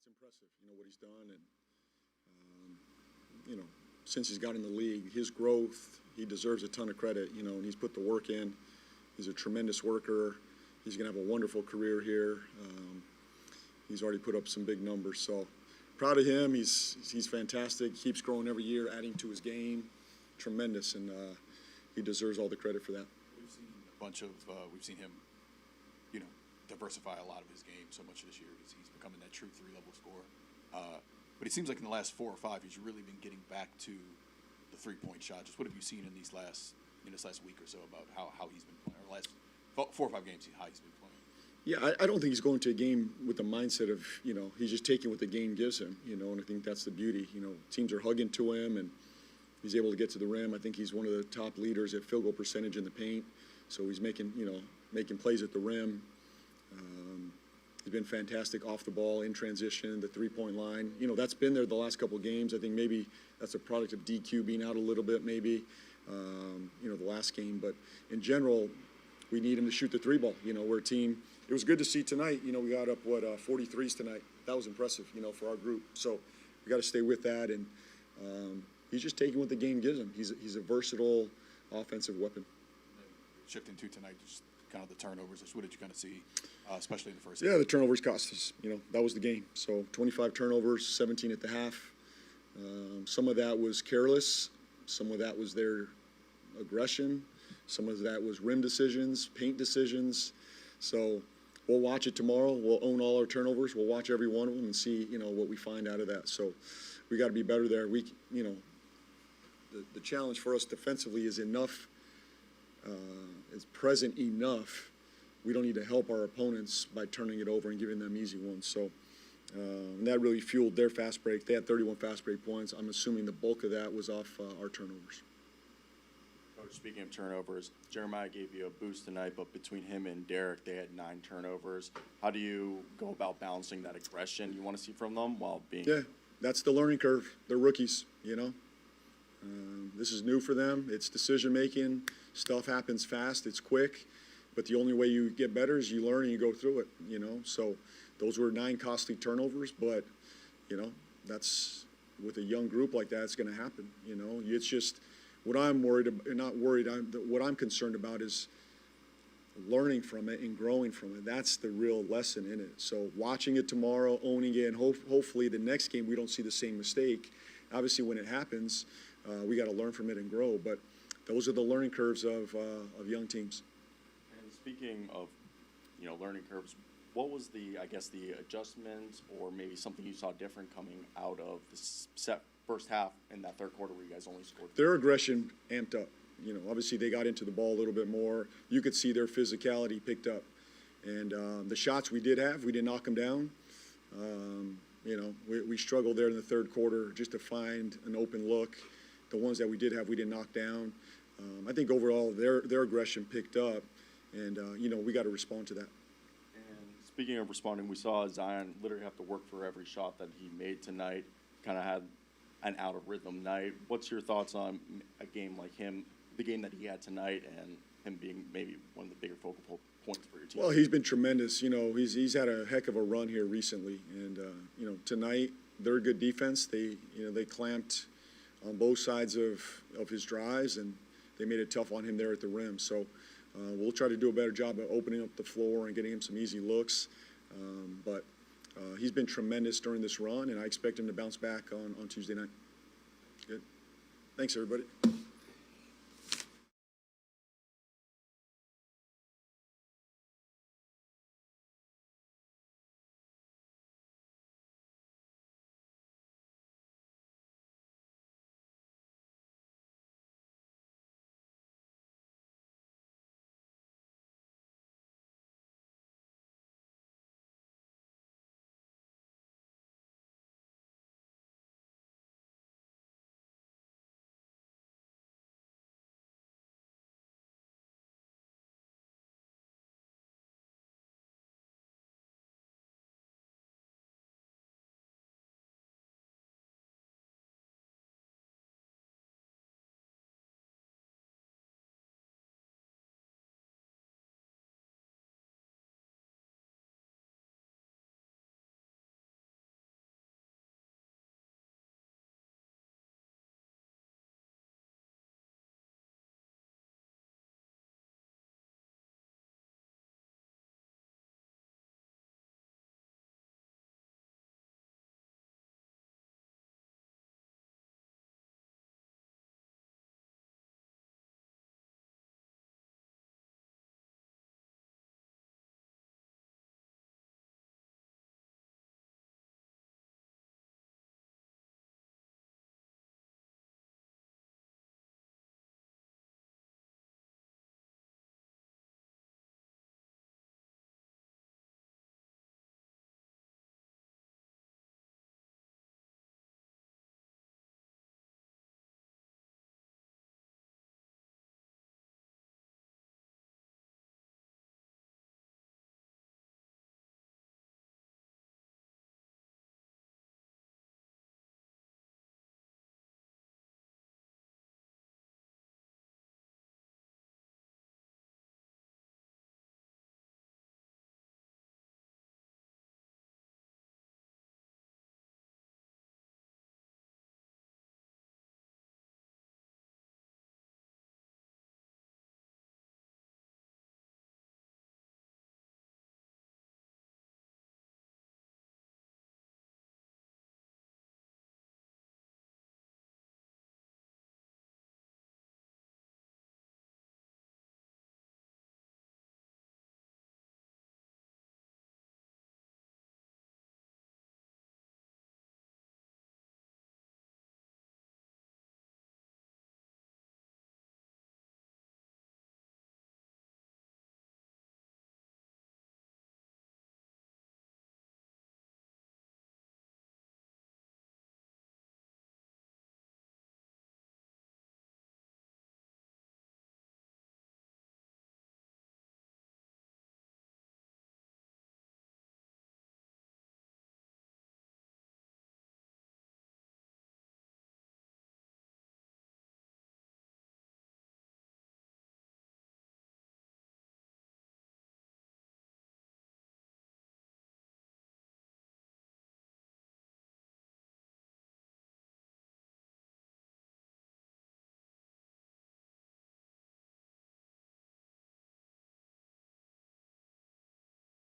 it's impressive, what he's done. And, since he's got in the league, his growth, he deserves a ton of credit, and he's put the work in. He's a tremendous worker. He's going to have a wonderful career here. He's already put up some big numbers. So proud of him. He's fantastic. He keeps growing every year, adding to his game. Tremendous, and he deserves all the credit for that. We've seen a bunch of, we've seen him, diversify a lot of his game so much this year. He's becoming that true three-level scorer. But it seems like in the last 4 or 5, he's really been getting back to the three-point shot. Just what have you seen in this last week or so about how he's been playing, or last 4 or 5 games, how he's been playing? Yeah, I don't think he's going to a game with the mindset of, he's just taking what the game gives him, and I think that's the beauty. Teams are hugging to him, and he's able to get to the rim. I think he's one of the top leaders at field goal percentage in the paint, so he's making plays at the rim. He's been fantastic off the ball, in transition, the three-point line. That's been there the last couple of games. I think maybe that's a product of DQ being out a little bit, maybe, the last game. But in general, we need him to shoot the three ball. We're a team. It was good to see tonight. We got up, 43s tonight. That was impressive, for our group. So we got to stay with that. And he's just taking what the game gives him. He's a versatile offensive weapon. Shifting to tonight, just kind of the turnovers. What did you kind of see, especially in the first? Yeah, the turnovers cost us. That was the game. So 25 turnovers, 17 at the half. Some of that was careless. Some of that was their aggression. Some of that was rim decisions, paint decisions. So we'll watch it tomorrow. We'll own all our turnovers. We'll watch every one of them and see, what we find out of that. So we got to be better there. The challenge for us defensively is enough. Is present enough. We don't need to help our opponents by turning it over and giving them easy ones. So and that really fueled their fast break. They had 31 fast break points. I'm assuming the bulk of that was off our turnovers. Coach, speaking of turnovers, Jeremiah gave you a boost tonight, but between him and Derek, they had 9 turnovers. How do you go about balancing that aggression you want to see from them while being? Yeah, that's the learning curve. They're rookies, This is new for them. It's decision making. Stuff happens fast. It's quick. But the only way you get better is you learn and you go through it, So those were 9 costly turnovers, but, that's with a young group like that, it's going to happen, It's just what I'm worried about, not worried, what I'm concerned about is learning from it and growing from it. That's the real lesson in it. So watching it tomorrow, owning it, and hopefully the next game we don't see the same mistake. Obviously, when it happens, we got to learn from it and grow. But those are the learning curves of young teams. And speaking of, learning curves, what was the adjustments or maybe something you saw different coming out of the first half in that third quarter where you guys only scored? Their aggression amped up. Obviously they got into the ball a little bit more. You could see their physicality picked up. And the shots we did have, we didn't knock them down. We struggled there in the third quarter just to find an open look. The ones that we did have, we didn't knock down. I think overall their aggression picked up, and we got to respond to that. And speaking of responding, we saw Zion literally have to work for every shot that he made tonight. Kind of had an out of rhythm night. What's your thoughts on a game like him, the game that he had tonight, and him being maybe one of the bigger focal points for your team? Well, he's been tremendous. He's had a heck of a run here recently, and tonight they're a good defense. They clamped on both sides of his drives, and they made it tough on him there at the rim. So we'll try to do a better job of opening up the floor and getting him some easy looks. But he's been tremendous during this run, and I expect him to bounce back on Tuesday night. Good. Thanks, everybody.